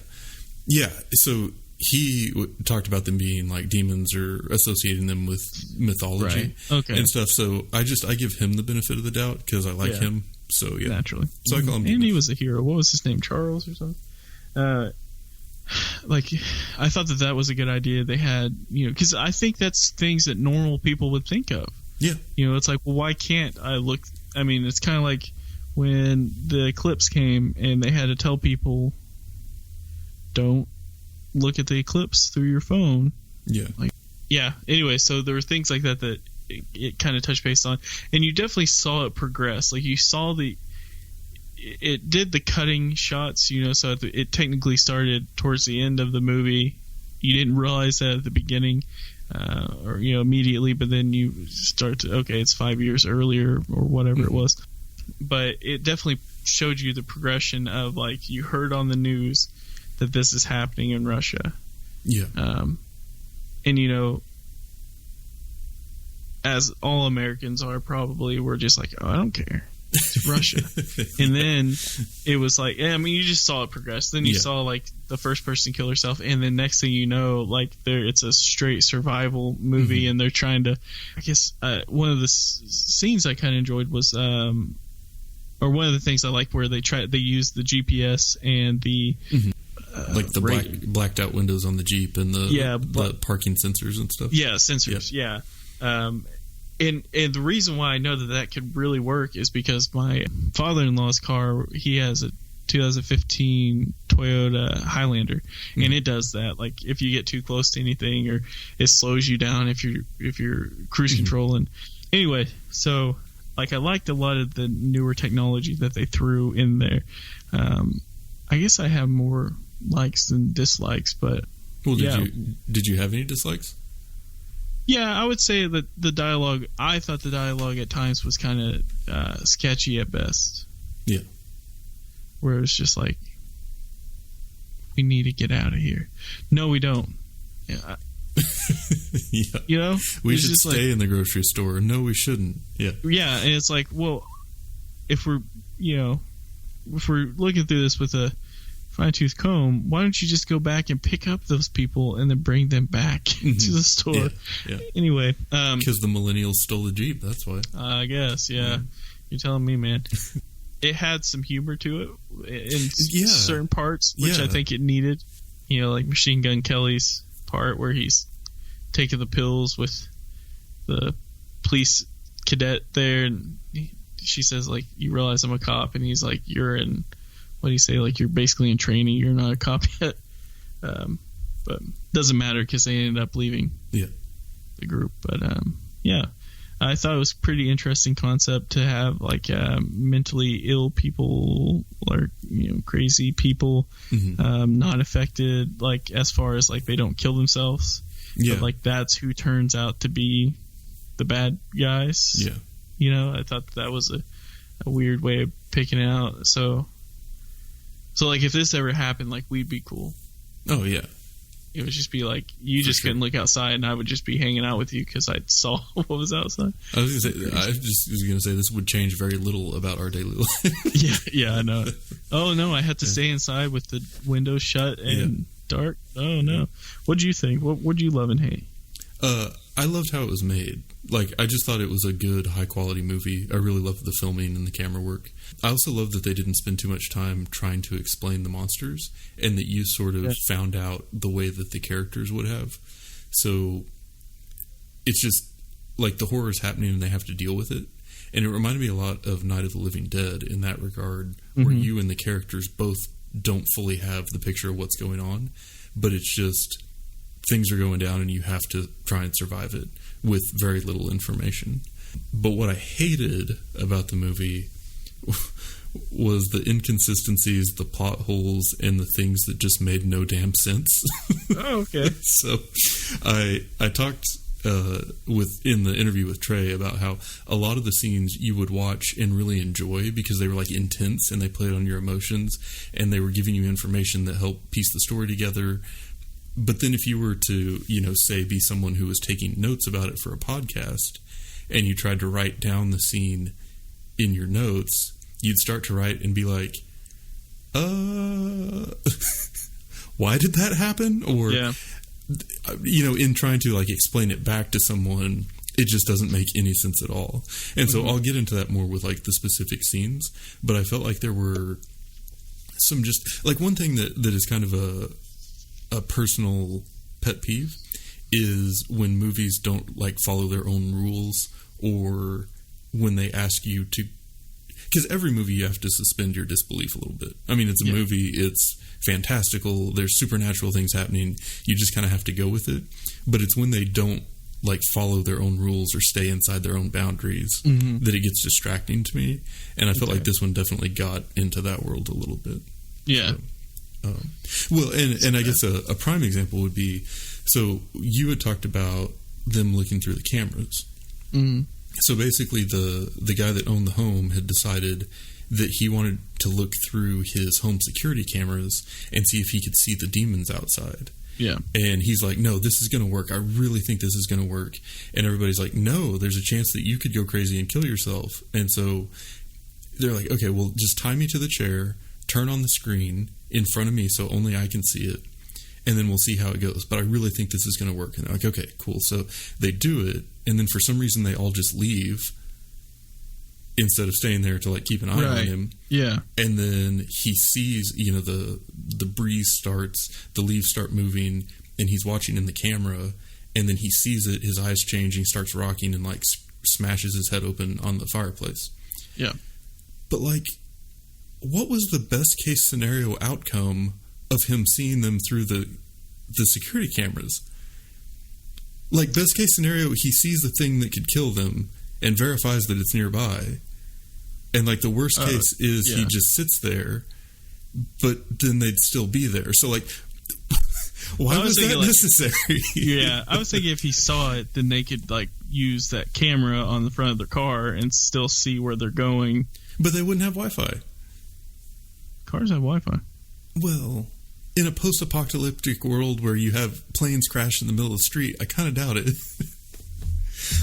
So he talked about them being like demons or associating them with mythology and stuff. So I give him the benefit of the doubt because I like him. So yeah, naturally. So I call him. And he was a hero. What was his name? Charles or something? Like, I thought that was a good idea. They had, you know, because I think that's things that normal people would think of. Yeah. You know, it's like, well, why can't I look? I mean, it's kind of like when the eclipse came and they had to tell people, don't look at the eclipse through your phone. Yeah. Like, yeah. Anyway, so there were things like that it kind of touched base on, and you definitely saw it progress. Like, you saw it did the cutting shots, you know, so it technically started towards the end of the movie. You didn't realize that at the beginning, or, you know, immediately, but then you start to, okay, it's 5 years earlier or whatever it was. But it definitely showed you the progression of, like, you heard on the news that this is happening in Russia. Yeah. And, you know, as all Americans are probably, we're just like, oh, I don't care. It's Russia. And then it was like, I mean, you just saw it progress. Then you saw like the first person kill herself, and then next thing you know, like it's a straight survival movie, and they're trying to, I guess, one of the scenes I kind of enjoyed was, or one of the things I liked where they used the GPS and the like the blacked out windows on the Jeep and the parking sensors and stuff. Yeah, sensors. Yeah. And the reason why I know that could really work is because my father-in-law's car, he has a 2015 Toyota Highlander, and it does that. Like, if you get too close to anything, or it slows you down if you're cruise controlling. Anyway, so like, I liked a lot of the newer technology that they threw in there. I guess I have more likes than dislikes, but did you have any dislikes? Yeah, I would say that I thought the dialogue at times was kind of sketchy at best. Yeah. Where it was just like, we need to get out of here. No, we don't. Yeah. Yeah. You know? We should stay in the grocery store. No, we shouldn't. Yeah. Yeah, and it's like, well, if we're looking through this with a fine-tooth comb, why don't you just go back and pick up those people and then bring them back to the store? Yeah. Anyway, because the millennials stole the Jeep, that's why. I guess, yeah. You're telling me, man. It had some humor to it in certain parts, which I think it needed. You know, like Machine Gun Kelly's part where he's taking the pills with the police cadet there, and she says, like, you realize I'm a cop, and he's like, you're in, what do you say, like, you're basically in training, you're not a cop yet. But doesn't matter because they ended up leaving the group. But yeah, I thought it was a pretty interesting concept to have, like, mentally ill people, or, you know, crazy people not affected, like, as far as, like, they don't kill themselves. But, like, that's who turns out to be the bad guys. Yeah. You know, I thought that was a weird way of picking it out. So like, if this ever happened, like, we'd be cool. Oh, yeah. it would just be like you just couldn't look outside, and I would just be hanging out with you because I saw what was outside. I was gonna say this would change very little about our daily life. yeah, I know. Oh no, I had to stay inside with the windows shut and dark. Oh no, what'd you think? What'd you love and hate? I loved how it was made. Like, I just thought it was a good, high-quality movie. I really loved the filming and the camera work. I also loved that they didn't spend too much time trying to explain the monsters, and that you sort of found out the way that the characters would have. So, it's just, like, the horror's happening and they have to deal with it. And it reminded me a lot of Night of the Living Dead in that regard, where you and the characters both don't fully have the picture of what's going on, but it's just things are going down and you have to try and survive it with very little information. But what I hated about the movie was the inconsistencies, the plot holes, and the things that just made no damn sense. Oh, okay. So I talked in the interview with Trey about how a lot of the scenes you would watch and really enjoy because they were like intense and they played on your emotions and they were giving you information that helped piece the story together. But then if you were to, say be someone who was taking notes about it for a podcast and you tried to write down the scene in your notes, you'd start to write and be like, why did that happen? Or, in trying to like explain it back to someone, it just doesn't make any sense at all. And so I'll get into that more with like the specific scenes, but I felt like there were some just like one thing that is kind of a personal pet peeve is when movies don't like follow their own rules, or when they ask you to, because every movie you have to suspend your disbelief a little bit. I mean, it's a movie, it's fantastical, there's supernatural things happening, you just kind of have to go with it. But it's when they don't like follow their own rules or stay inside their own boundaries that it gets distracting to me. And I felt like this one definitely got into that world a little bit. Yeah. Well, and I guess a prime example would be, so you had talked about them looking through the cameras. So basically the guy that owned the home had decided that he wanted to look through his home security cameras and see if he could see the demons outside. Yeah. And he's like, no, this is going to work. I really think this is going to work. And everybody's like, no, there's a chance that you could go crazy and kill yourself. And so they're like, okay, well, just tie me to the chair, turn on the screen in front of me so only I can see it, and then we'll see how it goes. But I really think this is going to work. And they're like, okay, cool. So they do it, and then for some reason they all just leave instead of staying there to like keep an eye on him. Yeah. And then he sees, the breeze starts, the leaves start moving, and he's watching in the camera, and then he sees it, his eyes change, he starts rocking and like smashes his head open on the fireplace. Yeah. But like, what was the best case scenario outcome of him seeing them through the security cameras? Like, best case scenario, he sees the thing that could kill them and verifies that it's nearby. And like the worst case is he just sits there, but then they'd still be there. So like, why was that necessary? Yeah, I was thinking if he saw it, then they could like use that camera on the front of their car and still see where they're going. But they wouldn't have Wi-Fi. Cars have Wi-Fi. Well, in a post-apocalyptic world where you have planes crash in the middle of the street, I kind of doubt it.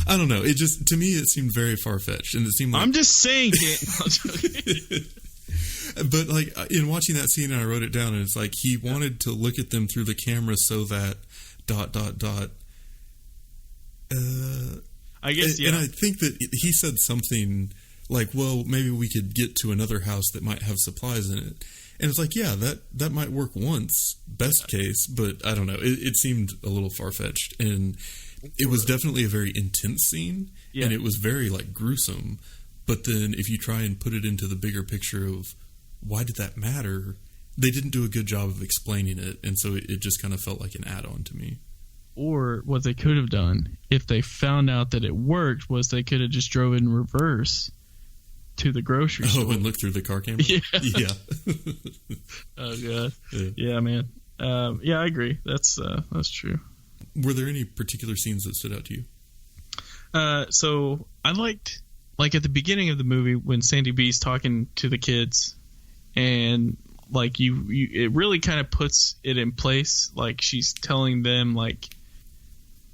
I don't know. It just, to me, it seemed very far-fetched, and it seemed like... I'm just saying it. But, like, in watching that scene, I wrote it down, and it's like, he wanted to look at them through the camera so that... I guess, And I think that he said something like, well, maybe we could get to another house that might have supplies in it. And it's like, yeah, that might work once, best case, but I don't know. It seemed a little far-fetched, and it was definitely a very intense scene, and it was very, like, gruesome. But then if you try and put it into the bigger picture of why did that matter, they didn't do a good job of explaining it, and so it just kind of felt like an add-on to me. Or what they could have done, if they found out that it worked, was they could have just drove in reverse to the grocery store. Oh, and look through the car camera? Yeah. Oh, God. Yeah, man. Yeah, I agree. That's true. Were there any particular scenes that stood out to you? So I liked, like at the beginning of the movie when Sandy B's talking to the kids, and like you it really kind of puts it in place. Like she's telling them like,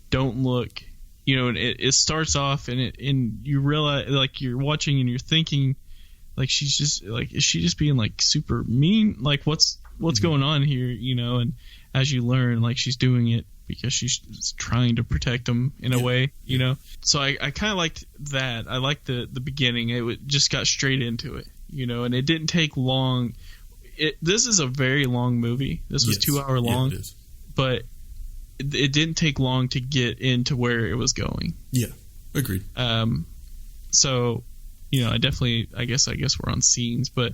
don't look, you know, and it starts off and you realize, like, you're watching and you're thinking, like, she's just like, is she just being like super mean? Like what's going on here, you know? And as you learn, like, she's doing it because she's trying to protect them in a way, you know? So I kind of liked that. I liked the beginning. It just got straight into it, you know, and it didn't take long. This is a very long movie. This was 2 hour long, it is. But it didn't take long to get into where it was going. Yeah, agreed. So, you know, I guess we're on scenes, but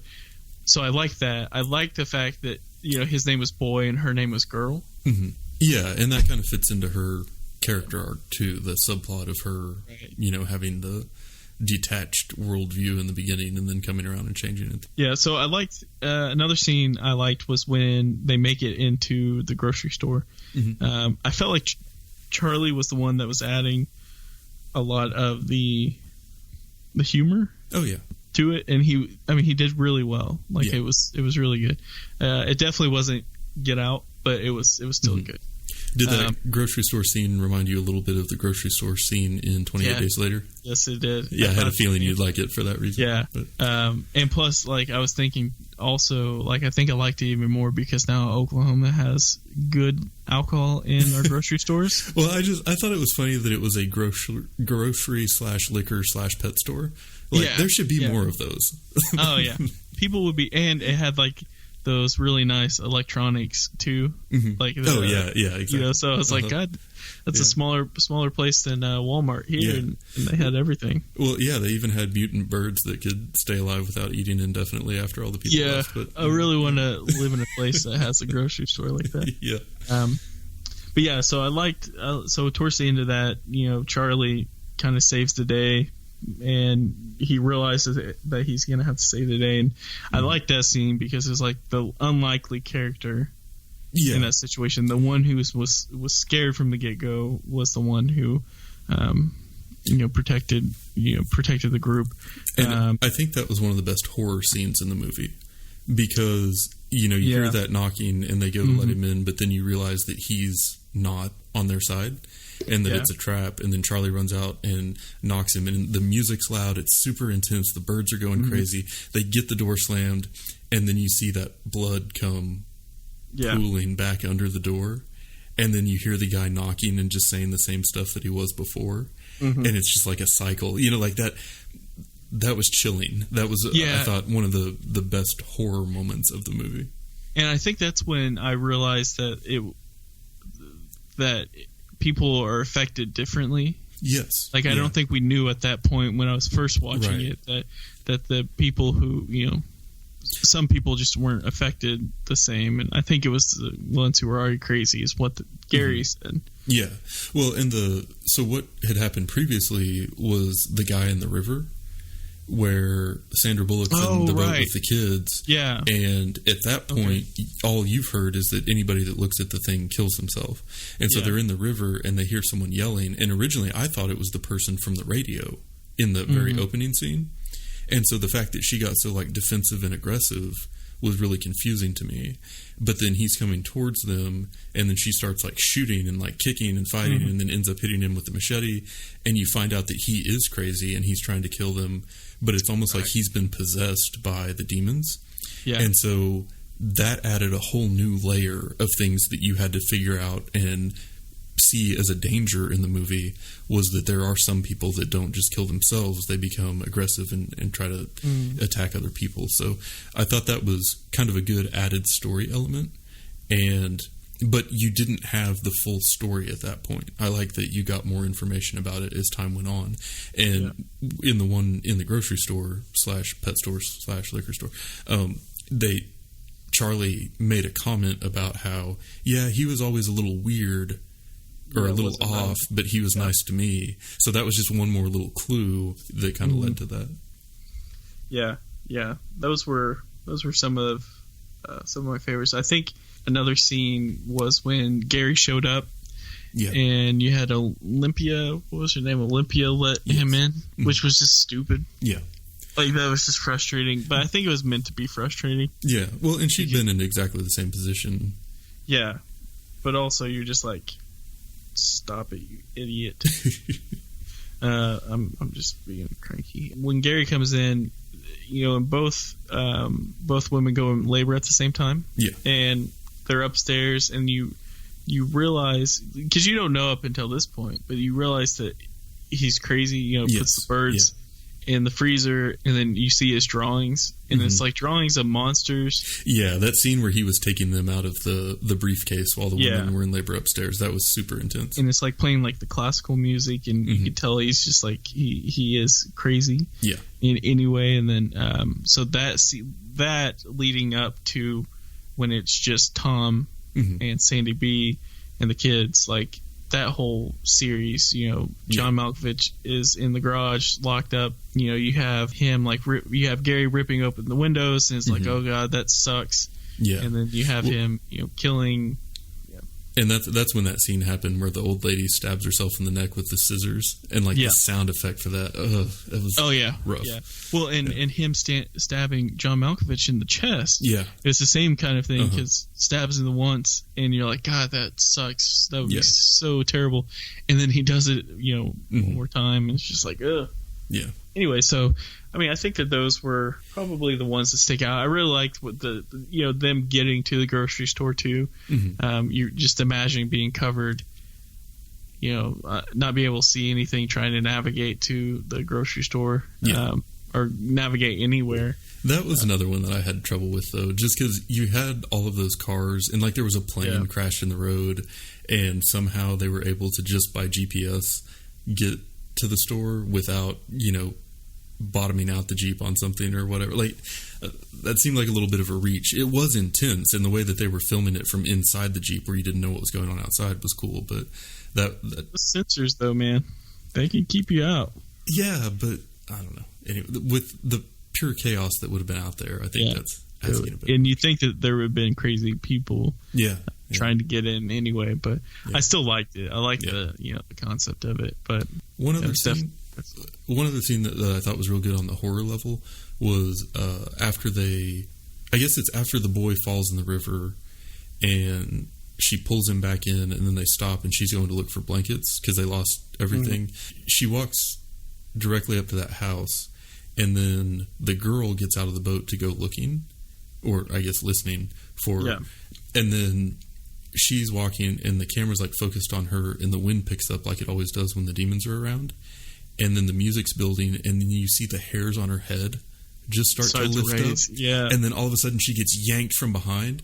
so I like that. I like the fact that, you know, his name was Boy and her name was Girl. Mm-hmm. Yeah, and that kind of fits into her character arc too. The subplot of her, you know, having the detached worldview in the beginning and then coming around and changing it. Yeah, so I liked another scene I liked was when they make it into the grocery store. Mm-hmm. I felt like Charlie was the one that was adding a lot of the humor. Oh yeah, to it, and he did really well. Like it was really good. It definitely wasn't Get Out, but it was still good. Did that grocery store scene remind you a little bit of the grocery store scene in 28 Days Later? Yes, it did. Yeah, I had a feeling you'd like it for that reason. Yeah. And plus, like, I was thinking also, like, I think I liked it even more because now Oklahoma has good alcohol in our grocery stores. Well, I thought it was funny that it was a grocery/liquor/pet store. Like, there should be more of those. Oh, yeah. People would be, and it had, like, those really nice electronics too. Mm-hmm. Like exactly. You know, so I was like, God, that's a smaller place than Walmart here, and they had everything. Well, yeah, they even had mutant birds that could stay alive without eating indefinitely after all the people left. But I really want to live in a place that has a grocery store like that. Yeah. But yeah, so I liked. So towards the end of that, you know, Charlie kind of saves the day. And he realizes that he's going to have to save the day. And I like that scene because it's like the unlikely character in that situation. The one who was scared from the get-go was the one who, you know, protected the group. And I think that was one of the best horror scenes in the movie because, you know, you hear that knocking and they go to let him in, but then you realize that he's not on their side. And that it's a trap, and then Charlie runs out and knocks him, and the music's loud, it's super intense, the birds are going crazy, they get the door slammed, and then you see that blood come pooling back under the door, and then you hear the guy knocking and just saying the same stuff that he was before, and it's just like a cycle, you know, like that was chilling. That was, I thought, one of the best horror moments of the movie. And I think that's when I realized that people are affected differently. Yes. Like, I don't think we knew at that point when I was first watching it that the people who, you know, some people just weren't affected the same. And I think it was the ones who were already crazy is what Gary said. Yeah. Well, so what had happened previously was the guy in the river where Sandra Bullock's in the boat with the kids. Yeah. And at that point, all you've heard is that anybody that looks at the thing kills himself. And so they're in the river and they hear someone yelling. And originally I thought it was the person from the radio in the very opening scene. And so the fact that she got so like defensive and aggressive was really confusing to me. But then he's coming towards them and then she starts like shooting and like kicking and fighting and then ends up hitting him with the machete. And you find out that he is crazy and he's trying to kill them. But it's almost like he's been possessed by the demons. Yeah. And so that added a whole new layer of things that you had to figure out and see as a danger in the movie was that there are some people that don't just kill themselves. They become aggressive and try to attack other people. So I thought that was kind of a good added story element. But you didn't have the full story at that point. I like that you got more information about it as time went on. And in the one in the grocery store /pet store /liquor store, Charlie made a comment about how, he was always a little weird or a little off, but he was nice to me. So that was just one more little clue that kind of led to that. Yeah. Those were some of my favorites. I think another scene was when Gary showed up and you had Olympia, what was her name? Olympia let him in, which was just stupid. Yeah. Like, that was just frustrating. But I think it was meant to be frustrating. Yeah. Well, and she'd been in exactly the same position. Yeah. But also, you're just like, stop it, you idiot. I'm just being cranky. When Gary comes in, and both women go in labor at the same time. Yeah. And they're upstairs, and you realize, because you don't know up until this point, but you realize that he's crazy. Puts the birds in the freezer, and then you see his drawings, and it's like drawings of monsters. Yeah, that scene where he was taking them out of the briefcase while the women were in labor upstairs, that was super intense. And it's like playing like the classical music, and you can tell he's just like he is crazy. Yeah. In any way, and then so that leading up to when it's just Tom and Sandy B and the kids, like that whole series, John Malkovich is in the garage locked up. You have him you have Gary ripping open the windows, and it's like, oh god, that sucks. Yeah. And then you have him, killing. And that's when that scene happened where the old lady stabs herself in the neck with the scissors, and the sound effect for that. It was rough. Yeah. Well, and him stabbing John Malkovich in the chest. Yeah. It's the same kind of thing, because stabs him once, and you're like, God, that sucks. That would be so terrible. And then he does it, one more time, and it's just like, ugh. Yeah. Anyway, so I think that those were probably the ones that stick out. I really liked what them getting to the grocery store too. You're just imagining being covered, not being able to see anything, trying to navigate to the grocery store, or navigate anywhere. That was another one that I had trouble with, though, just because you had all of those cars, and there was a plane crashed in the road, and somehow they were able to, just by GPS, get to the store without bottoming out the Jeep on something or whatever. That seemed like a little bit of a reach. It was intense, and the way that they were filming it from inside the Jeep where you didn't know what was going on outside was cool. But that the sensors, though, man, they can keep you out. Yeah, but I don't know. Anyway, with the pure chaos that would have been out there, I think that's asking a bit. And you think that there would have been crazy people trying to get in anyway, but I still liked it. I liked the concept of it. But one other scene that I thought was real good on the horror level was after the boy falls in the river, and she pulls him back in, and then they stop, and she's going to look for blankets because they lost everything. She walks directly up to that house, and then the girl gets out of the boat to go looking, or I guess listening for her. And then she's walking, and the camera's focused on her, and the wind picks up like it always does when the demons are around. And then the music's building, and then you see the hairs on her head just start to lift up. Yeah. And then all of a sudden she gets yanked from behind,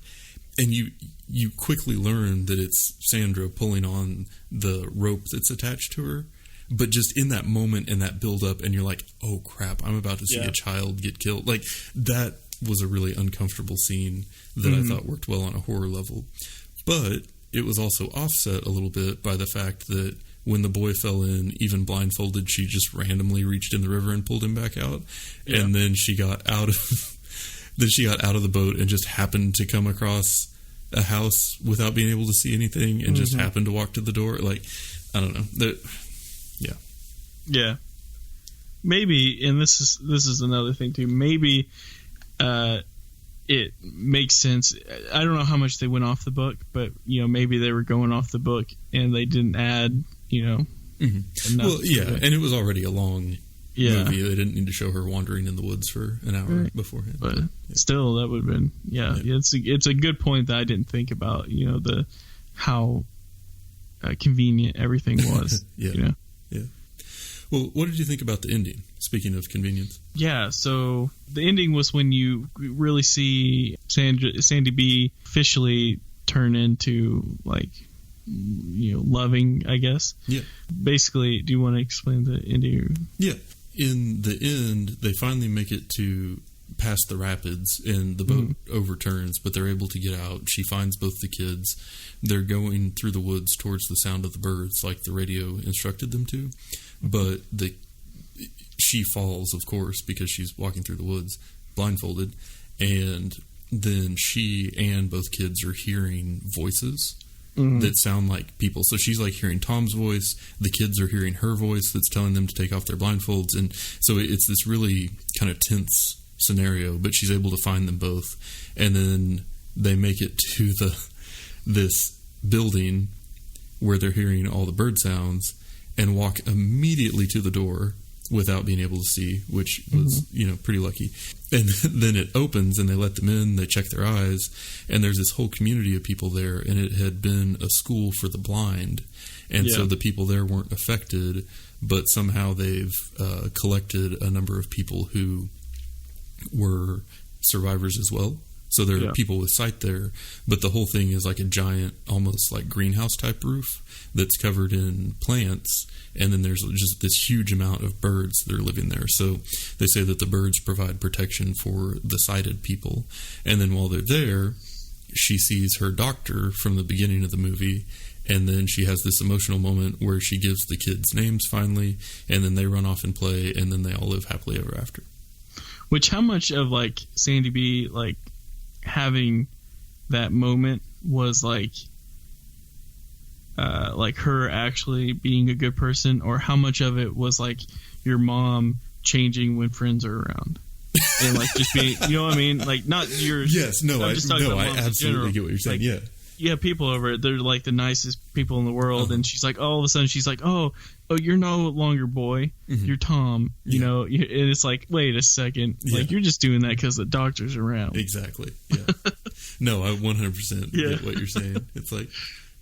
and you quickly learn that it's Sandra pulling on the rope that's attached to her. But just in that moment and that build up, and you're like, oh crap, I'm about to see a child get killed. That was a really uncomfortable scene that I thought worked well on a horror level. But it was also offset a little bit by the fact that when the boy fell in, even blindfolded, she just randomly reached in the river and pulled him back out. Yeah. And then she got out of the boat and just happened to come across a house without being able to see anything, and just happened to walk to the door. I don't know. Yeah. Maybe, and this is another thing too. Maybe it makes sense. I don't know how much they went off the book, but maybe they were going off the book and they didn't add. Well, yeah, and it was already a long movie. They didn't need to show her wandering in the woods for an hour beforehand. But still, that would have been it's a good point that I didn't think about. How convenient everything was. Yeah. Well, what did you think about the ending? Speaking of convenience. Yeah, so the ending was when you really see Sandy B officially turn into loving, I guess. Yeah. Basically, do you want to explain the ending? Yeah. In the end, they finally make it to past the rapids, and the boat overturns, but they're able to get out. She finds both the kids. They're going through the woods towards the sound of the birds, like the radio instructed them to. But she falls, of course, because she's walking through the woods blindfolded, and then she and both kids are hearing voices that sound like people. So she's like hearing Tom's voice. The kids are hearing her voice that's telling them to take off their blindfolds. And so it's this really kind of tense scenario, but she's able to find them both. And then they make it to this building where they're hearing all the bird sounds and walk immediately to the door without being able to see, which was, pretty lucky. And then it opens and they let them in, they check their eyes, and there's this whole community of people there, and it had been a school for the blind. And so the people there weren't affected, but somehow they've collected a number of people who were survivors as well. So there are people with sight there, but the whole thing is like a giant, almost like greenhouse type roof that's covered in plants, and then there's just this huge amount of birds that are living there. So they say that the birds provide protection for the sighted people. And then while they're there, she sees her doctor from the beginning of the movie, and then she has this emotional moment where she gives the kids names finally, and then they run off and play, and then they all live happily ever after. Which, how much of like Sandy B like having that moment was like her actually being a good person, or how much of it was like your mom changing when friends are around and like just being, you know what I mean? Like not your I absolutely get what you're saying. Like, you have people over, they're like the nicest people in the world, and she's like, all of a sudden she's like, oh, you're no longer boy, you're Tom, you know, and it's like, wait a second, like you're just doing that because the doctor's around. Exactly. Yeah. No, I 100% get what you're saying. It's like,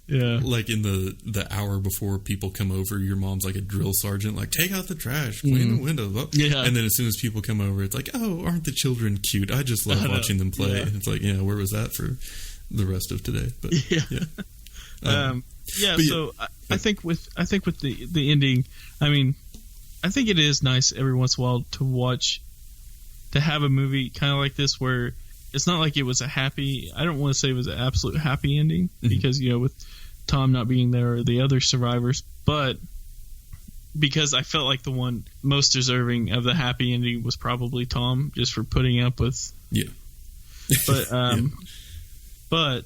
like in the hour before people come over, your mom's like a drill sergeant, like take out the trash, clean the windows up. And then as soon as people come over, it's like, oh, aren't the children cute? I just love watching them play. And it's like, where was that for the rest of today? But I think with the ending, I mean, I think it is nice every once in a while to have a movie kind of like this where it's not like it was a happy, I don't want to say it was an absolute happy ending, because with Tom not being there or the other survivors, but because I felt like the one most deserving of the happy ending was probably Tom, just for putting up with but but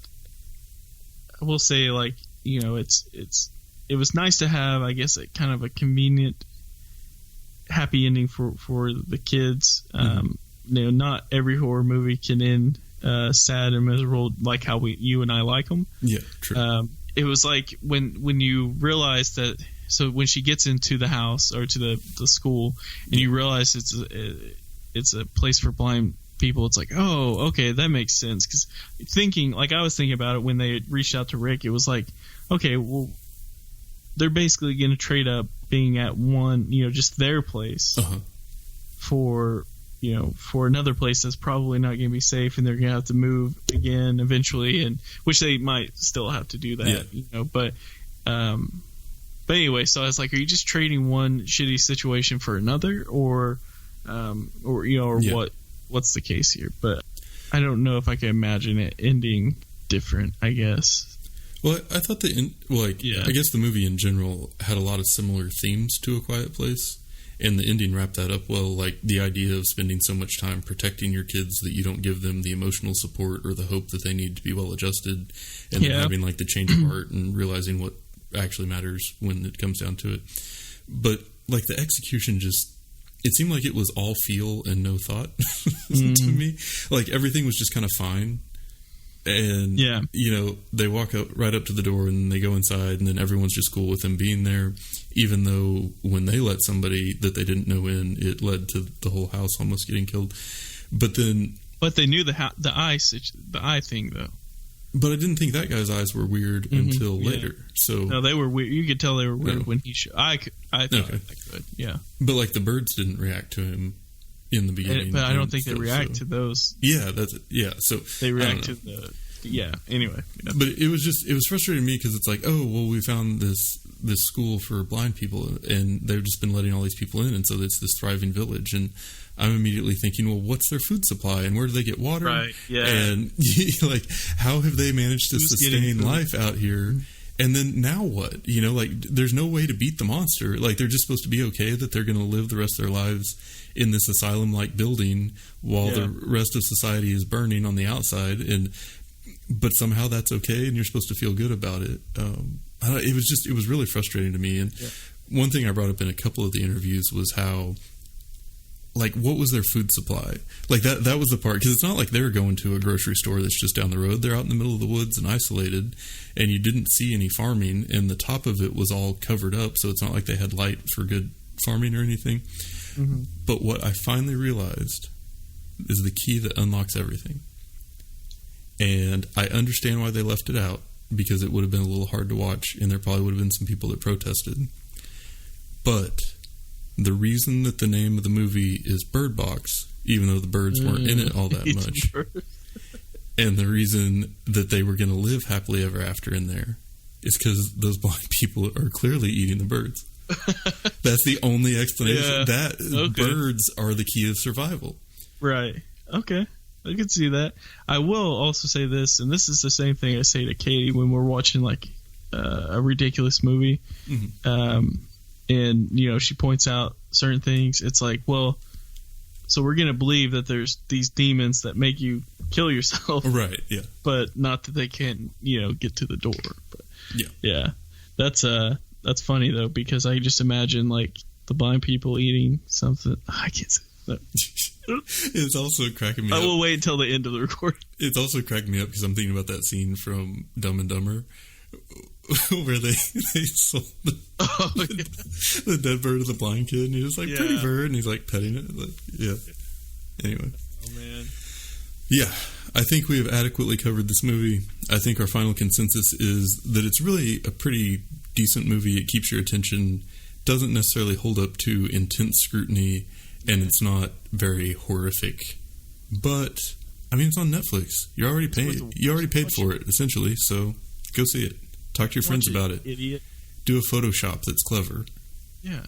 I will say, like, it was nice to have, I guess, a kind of a convenient happy ending for the kids. Not every horror movie can end sad and miserable like how you and I like them. Yeah, true. It was like when you realize that. So when she gets into the house or to the school, and you realize it's a place for blind people, it's like, oh, okay, that makes sense. Because I was thinking about it when they reached out to Rick, it was like, okay, well, they're basically going to trade up being at one, just their place for another place that's probably not going to be safe, and they're going to have to move again eventually, and which they might still have to do that, but anyway, so I was like, are you just trading one shitty situation for another, or what's the case here? But I don't know if I can imagine it ending different, I guess. Well, I thought I guess the movie in general had a lot of similar themes to A Quiet Place, and the ending wrapped that up well, like the idea of spending so much time protecting your kids that you don't give them the emotional support or the hope that they need to be well adjusted, and then having like the change of heart and realizing what actually matters when it comes down to it. But like the execution it seemed like it was all feel and no thought to me. Like everything was just kind of fine. And, they walk right up to the door and they go inside, and then everyone's just cool with them being there, even though when they let somebody that they didn't know in, it led to the whole house almost getting killed. But they knew the eye thing, though. But I didn't think that guy's eyes were weird until later. So no, they were weird. You could tell they were weird when he showed. I thought I could, yeah. But like the birds didn't react to him in the beginning. But I don't think they react to those. Yeah, that's it. Yeah, so they react to the. Yeah. Anyway, but it was frustrating to me because it's like, oh well, we found this school for blind people, and they've just been letting all these people in, and so it's this thriving village, and I'm immediately thinking, well, what's their food supply, and where do they get water? Right. Yeah. And like, how have they managed to sustain life out here? And then now what? Like, there's no way to beat the monster. Like, they're just supposed to be okay that they're going to live the rest of their lives in this asylum-like building while the rest of society is burning on the outside. And but somehow that's okay, and you're supposed to feel good about it. It was really frustrating to me. And one thing I brought up in a couple of the interviews was how, like, what was their food supply? Like, that was the part, because it's not like they were going to a grocery store that's just down the road. They're out in the middle of the woods and isolated, and you didn't see any farming, and the top of it was all covered up, so it's not like they had light for good farming or anything. Mm-hmm. But what I finally realized is the key that unlocks everything. And I understand why they left it out, because it would have been a little hard to watch, and there probably would have been some people that protested. But the reason that the name of the movie is Bird Box, even though the birds weren't in it all that much, and the reason that they were going to live happily ever after in there, is because those blind people are clearly eating the birds. That's the only explanation. Birds are the key of survival. Right. Okay. I can see that. I will also say this, and this is the same thing I say to Katie when we're watching like a ridiculous movie. Mm-hmm. And, you know, she points out certain things. It's like, well, so we're going to believe that there's these demons that make you kill yourself. Right, yeah. But not that they can't, you know, get to the door. But yeah. That's funny, though, because I just imagine, like, the blind people eating something. I can't say that. It's also cracking me up. I will wait until the end of the recording. It's also cracking me up because I'm thinking about that scene from Dumb and Dumber where they sold the dead bird to the blind kid, and he's like, pretty bird, and he's like petting it. Like, Anyway. Oh, man. Yeah, I think we have adequately covered this movie. I think our final consensus is that it's really a pretty decent movie. It keeps your attention, doesn't necessarily hold up to intense scrutiny, and it's not very horrific. But, I mean, it's on Netflix. You already paid for it, essentially, so go see it. Talk to your friends about it. Idiot. Do a Photoshop that's clever. Yeah.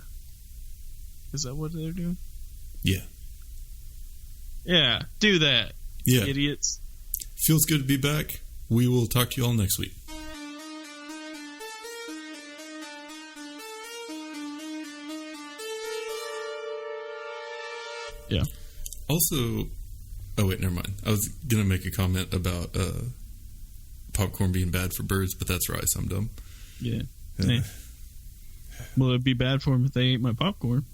Is that what they're doing? Yeah. Yeah, do that. Yeah. Idiots. Feels good to be back. We will talk to you all next week. Yeah. Also, oh wait, never mind. I was going to make a comment about popcorn being bad for birds, but that's rice. I'm dumb. Yeah. Well, it'd be bad for them if they ate my popcorn.